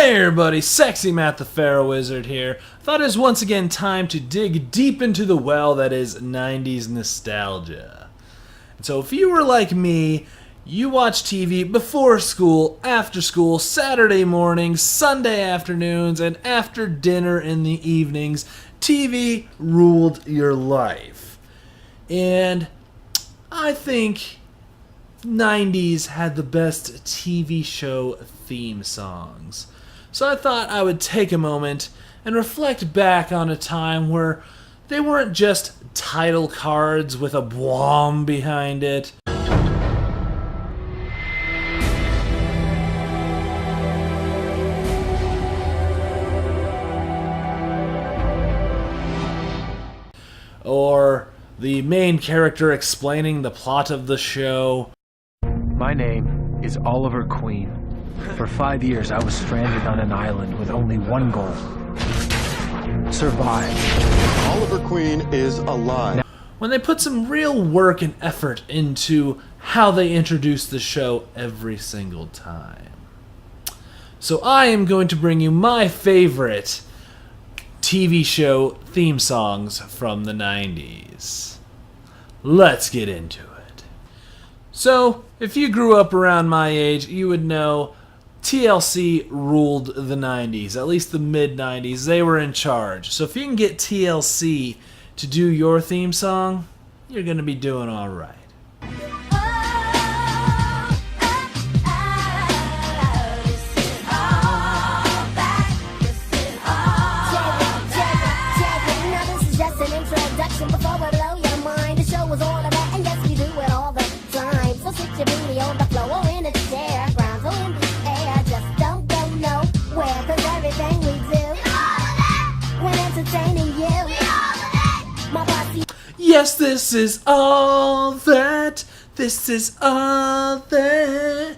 Hey everybody, Sexy Matt the Pharaoh Wizard here. Thought it was once again time to dig deep into the well that is 90s nostalgia. And so if you were like me, you watch TV before school, after school, Saturday mornings, Sunday afternoons, and after dinner in the evenings. TV ruled your life. And I think 90s had the best TV show theme songs. So I thought I would take a moment and reflect back on a time where they weren't just title cards with a bwom behind it. Or the main character explaining the plot of the show. My name is Oliver Queen. For 5 years, I was stranded on an island with only one goal: survive. Oliver Queen is alive. When they put some real work and effort into how they introduce the show every single time. So I am going to bring you my favorite TV show theme songs from the 90s. Let's get into it. So, if you grew up around my age, you would know TLC ruled the 90s, at least the mid-90s. They were in charge. So if you can get TLC to do your theme song, you're going to be doing all right. Yes, this is all that. This is all that.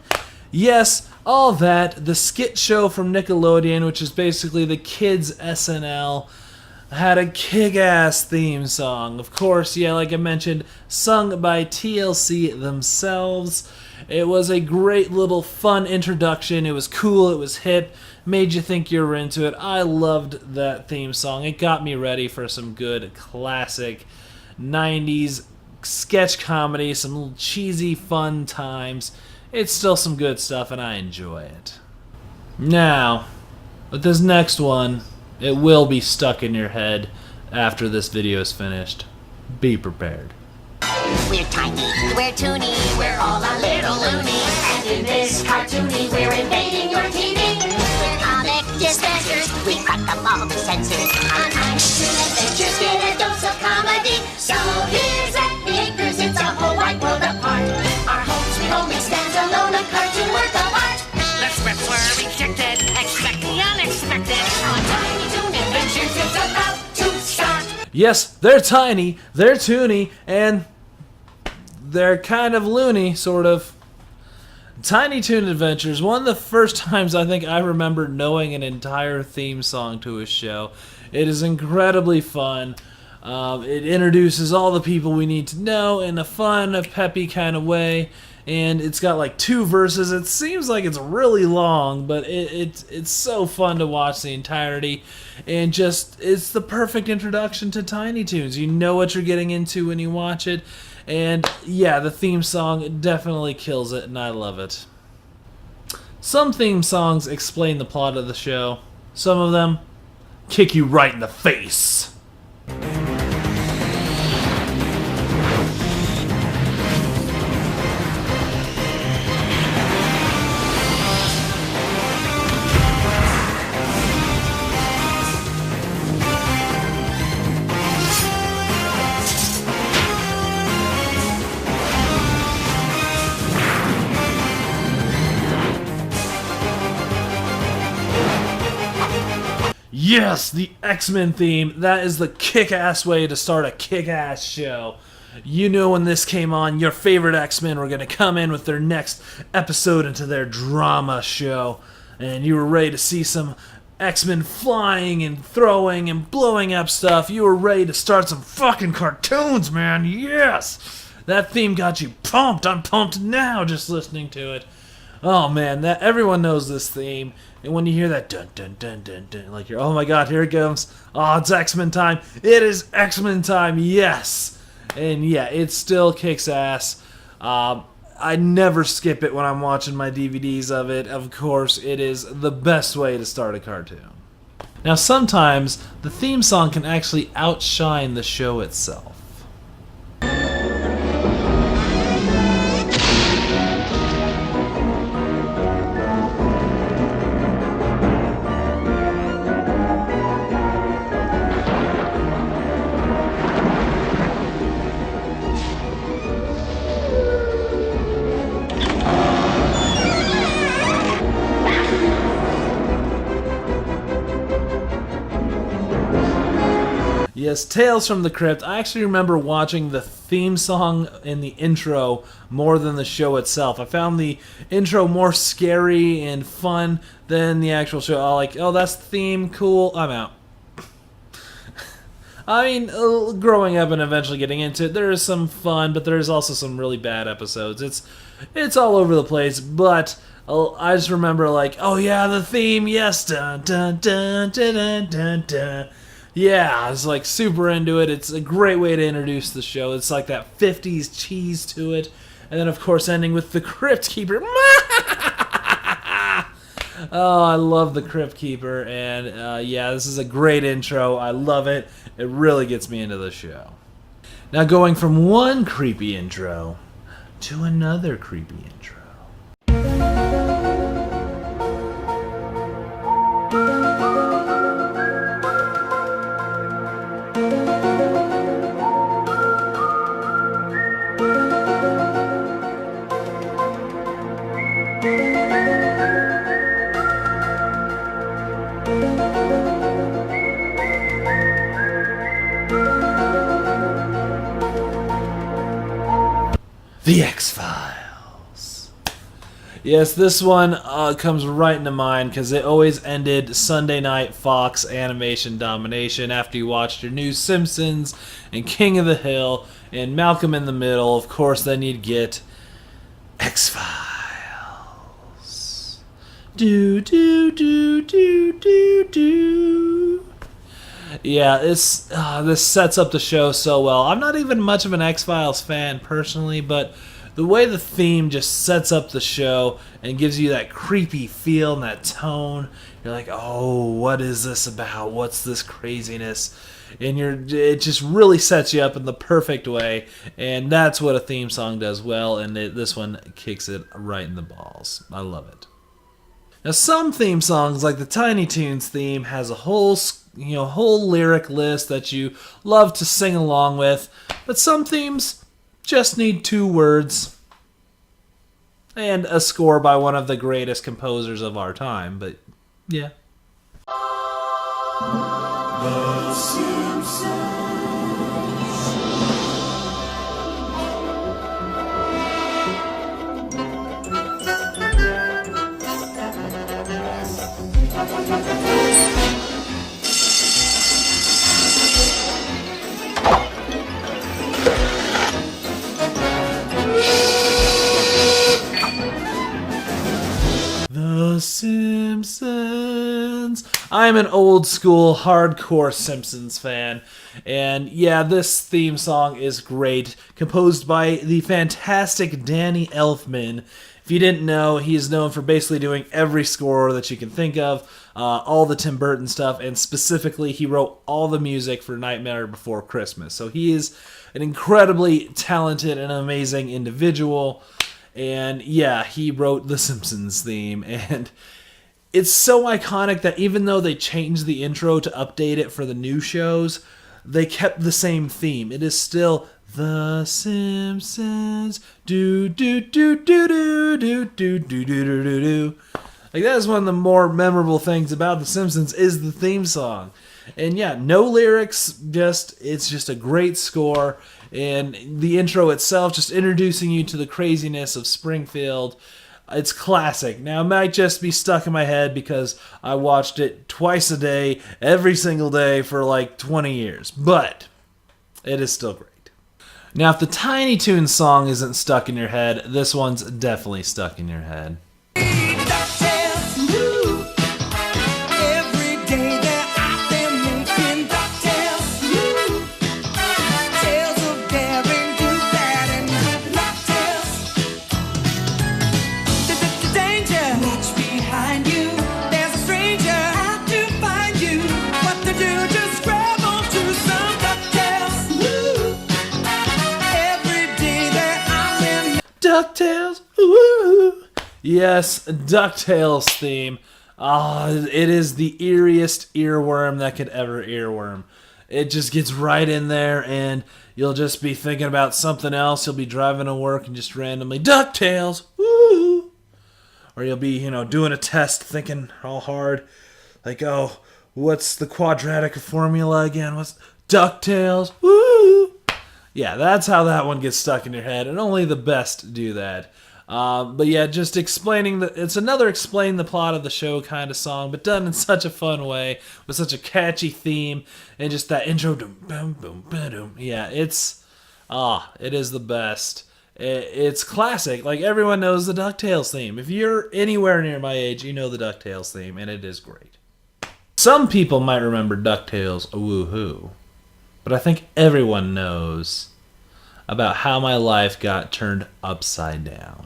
Yes, all that. The skit show from Nickelodeon, which is basically the kids' SNL, had a kick-ass theme song. Of course, yeah, like I mentioned, sung by TLC themselves. It was a great little fun introduction. It was cool, it was hip, made you think you were into it. I loved that theme song. It got me ready for some good classic 90s sketch comedy, some little cheesy fun times. It's still some good stuff and I enjoy it. Now, with this next one, it will be stuck in your head after this video is finished. Be prepared. We're tiny, we're toony, we're all a little loony. And in this cartoony, we're invading your TV. We're comic dispensers, we crack up all the censors. On Tiny Toon Adventures, get a dose of comedy. So here's at the acres, it's a whole wide world apart. Our home sweet home, it stands alone, a cartoon work of art. The scripts were rejected, expect the unexpected. On Tiny Toon Adventures, it's about to start. Yes, they're tiny, they're toony, and they're kind of loony, sort of. Tiny Toon Adventures, one of the first times I think I remember knowing an entire theme song to a show. It is incredibly fun. It introduces all the people we need to know in a fun, peppy kind of way. And it's got like 2 verses. It seems like it's really long, but it's so fun to watch the entirety. And just, it's the perfect introduction to Tiny Toons. You know what you're getting into when you watch it. And yeah, the theme song definitely kills it, and I love it. Some theme songs explain the plot of the show. Some of them kick you right in the face. Yes, the X-Men theme. That is the kick-ass way to start a kick-ass show. You knew when this came on, your favorite X-Men were going to come in with their next episode into their drama show. And you were ready to see some X-Men flying and throwing and blowing up stuff. You were ready to start some fucking cartoons, man. Yes! That theme got you pumped. I'm pumped now just listening to it. Oh man, that everyone knows this theme. And when you hear that dun dun dun dun dun, like you're, oh my god, here it comes. Oh, it's X-Men time. It is X-Men time, yes. And yeah, it still kicks ass. I never skip it when I'm watching my DVDs of it. Of course, it is the best way to start a cartoon. Now, sometimes the theme song can actually outshine the show itself. Yes, Tales from the Crypt. I actually remember watching the theme song in the intro more than the show itself. I found the intro more scary and fun than the actual show. I like, oh, that's the theme, cool, I'm out. I mean, growing up and eventually getting into it, there is some fun, but there is also some really bad episodes. It's all over the place, but I just remember like, oh yeah, the theme, yes, dun dun dun dun dun dun dun. Yeah, I was like super into it. It's a great way to introduce the show. It's like that 50s cheese to it. And then, of course, ending with the Crypt Keeper. Oh, I love the Crypt Keeper. And yeah, this is a great intro. I love it. It really gets me into the show. Now, going from one creepy intro to another creepy intro. The X-Files. Yes, this one comes right into mind because it always ended Sunday night Fox animation domination after you watched your new Simpsons and King of the Hill and Malcolm in the Middle. Of course, then you'd get X-Files. Do do do do do do. Yeah, this sets up the show so well. I'm not even much of an X-Files fan personally, but the way the theme just sets up the show and gives you that creepy feel and that tone, you're like, oh, what is this about? What's this craziness? And it just really sets you up in the perfect way, and that's what a theme song does well, and this one kicks it right in the balls. I love it. Now, some theme songs, like the Tiny Toons theme, has a whole lyric list that you love to sing along with, but some themes just need 2 words and a score by one of the greatest composers of our time, but yeah. The Simpsons. The Simpsons. I'm an old school, hardcore Simpsons fan, and yeah, this theme song is great, composed by the fantastic Danny Elfman. If you didn't know, he is known for basically doing every score that you can think of, all the Tim Burton stuff, and specifically he wrote all the music for Nightmare Before Christmas. So he is an incredibly talented and amazing individual. And yeah, he wrote the Simpsons theme, and it's so iconic that even though they changed the intro to update it for the new shows, they kept the same theme. It is still The Simpsons. Do do do do do do do do do do do do. Like, that is one of the more memorable things about The Simpsons is the theme song. And yeah, no lyrics, it's just a great score. And the intro itself, just introducing you to the craziness of Springfield. It's classic. Now, it might just be stuck in my head because I watched it twice a day, every single day for like 20 years. But it is still great. Now, if the Tiny Toons song isn't stuck in your head, this one's definitely stuck in your head. DuckTales, Yes, DuckTales theme. Ah, it is the eeriest earworm that could ever earworm. It just gets right in there, and you'll just be thinking about something else. You'll be driving to work and just randomly, DuckTales, woo! Or you'll be, doing a test thinking all hard, like, oh, what's the quadratic formula again? What's DuckTales, woo! Yeah, that's how that one gets stuck in your head, and only the best do that. But yeah, just explaining it's another explain the plot of the show kind of song, but done in such a fun way with such a catchy theme and just that intro. Boom, boom, boom. Yeah, it is the best. It's classic. Like everyone knows the DuckTales theme. If you're anywhere near my age, you know the DuckTales theme, and it is great. Some people might remember DuckTales, woohoo, but I think everyone knows about how my life got turned upside down.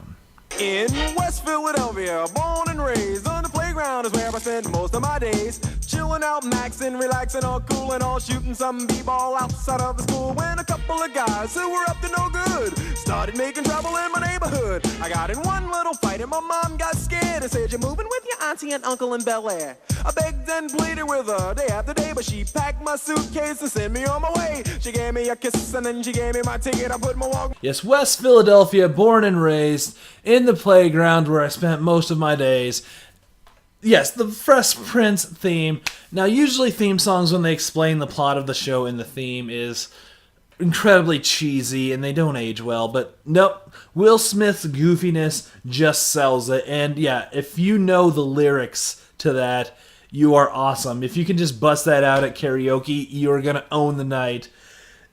In West Philadelphia, born and raised on the playground is where I spent most of my days. Chilling out, maxing, relaxing, all cool and all, shooting some b-ball outside of the school. When a couple of guys who were up to no good started making trouble in my neighborhood. I got in one little fight and my mom got scared and said, "You're moving with your auntie and uncle in Bel Air." I begged and pleaded with her day after day, but she packed my suitcase and sent me on my way. She gave me a kiss and then she gave me my ticket. I put my walk. Yes, West Philadelphia, born and raised in the playground where I spent most of my days. Yes, the Fresh Prince theme. Now, usually theme songs, when they explain the plot of the show in the theme, is incredibly cheesy and they don't age well. But nope, Will Smith's goofiness just sells it. And yeah, if you know the lyrics to that, you are awesome. If you can just bust that out at karaoke, you're going to own the night.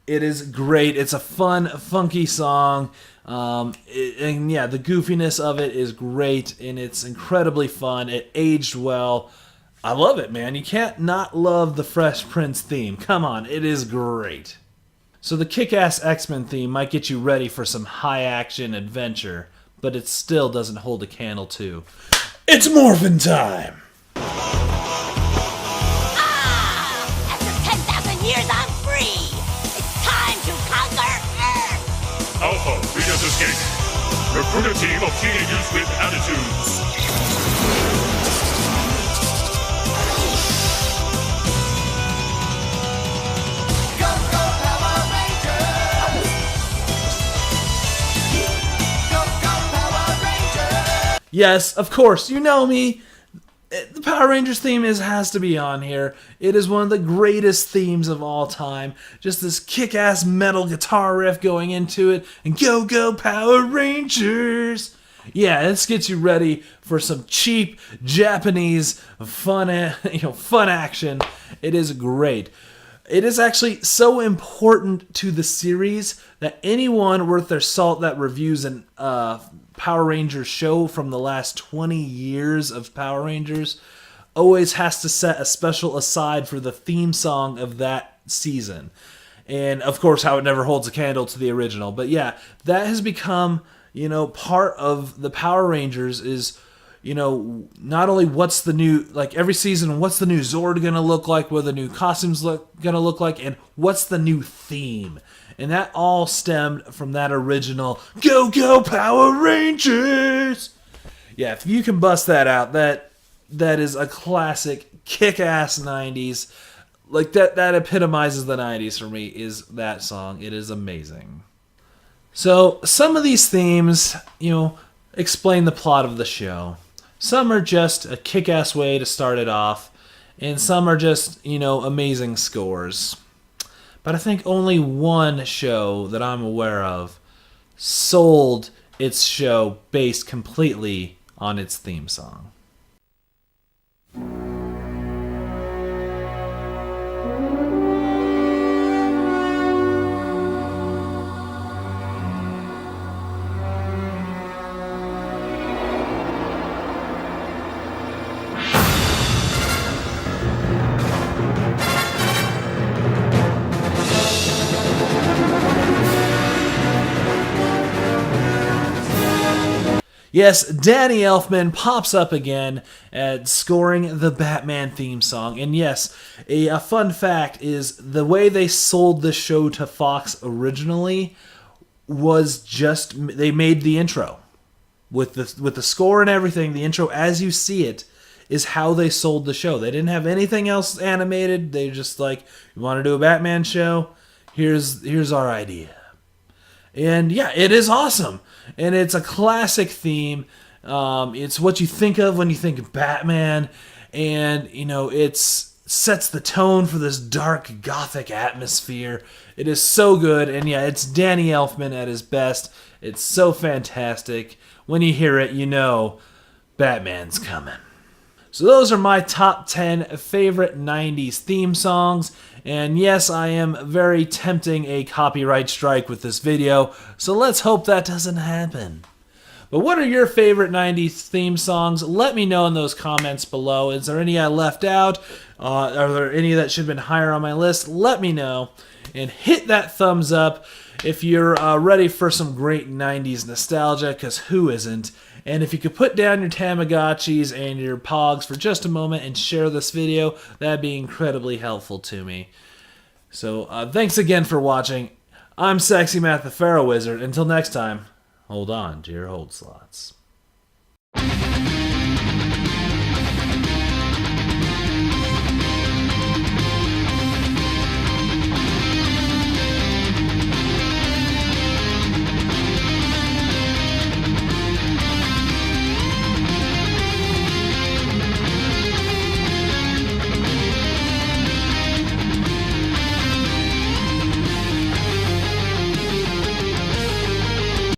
It is great. It's a fun, funky song. And yeah, the goofiness of it is great, and it's incredibly fun. It aged well. I love it, man. You can't not love the Fresh Prince theme. Come on, it is great. So the Kick-Ass X-Men theme might get you ready for some high-action adventure, but it still doesn't hold a candle to It's Morphin' Time! After 10,000 years, I'm free. It's time to conquer Earth. Alpha, Venus Escape. Recruit a team of teenagers with attitudes. Go, go, Power Rangers! Go, go, Power Rangers! Yes, of course, you know me. The Power Rangers theme has to be on here. It is one of the greatest themes of all time. Just this kick-ass metal guitar riff going into it, and go, go, Power Rangers! Yeah, this gets you ready for some cheap Japanese fun action. It is great. It is actually so important to the series that anyone worth their salt that reviews an Power Rangers show from the last 20 years of Power Rangers always has to set a special aside for the theme song of that season. And of course, how it never holds a candle to the original. But yeah, that has become, part of the Power Rangers is, not only what's the new, like every season, what's the new Zord gonna look like, what are the new costumes gonna look like, and what's the new theme. And that all stemmed from that original Go Go Power Rangers! Yeah, if you can bust that out, that is a classic kick-ass 90s. Like that epitomizes the 90s for me, is that song. It is amazing. So some of these themes, explain the plot of the show. Some are just a kick-ass way to start it off, and some are just, amazing scores. But I think only one show that I'm aware of sold its show based completely on its theme song. Yes, Danny Elfman pops up again at scoring the Batman theme song. And yes, a fun fact is the way they sold the show to Fox originally was just they made the intro. with the score and everything, the intro as you see it is how they sold the show. They didn't have anything else animated. They just like, you want to do a Batman show? Here's our idea. And yeah, it is awesome. And it's a classic theme. It's what you think of when you think of Batman. And, you know, it sets the tone for this dark, gothic atmosphere. It is so good. And yeah, it's Danny Elfman at his best. It's so fantastic. When you hear it, you know Batman's coming. So those are my top 10 favorite 90s theme songs. And yes, I am very tempting a copyright strike with this video, so let's hope that doesn't happen. But what are your favorite 90s theme songs? Let me know in those comments below. Is there any I left out? Are there any that should have been higher on my list? Let me know. And hit that thumbs up if you're ready for some great 90s nostalgia, because who isn't? And if you could put down your Tamagotchis and your Pogs for just a moment and share this video, that'd be incredibly helpful to me. So thanks again for watching. I'm Sexy Matt the Pharaoh Wizard. Until next time, hold on to your hold slots.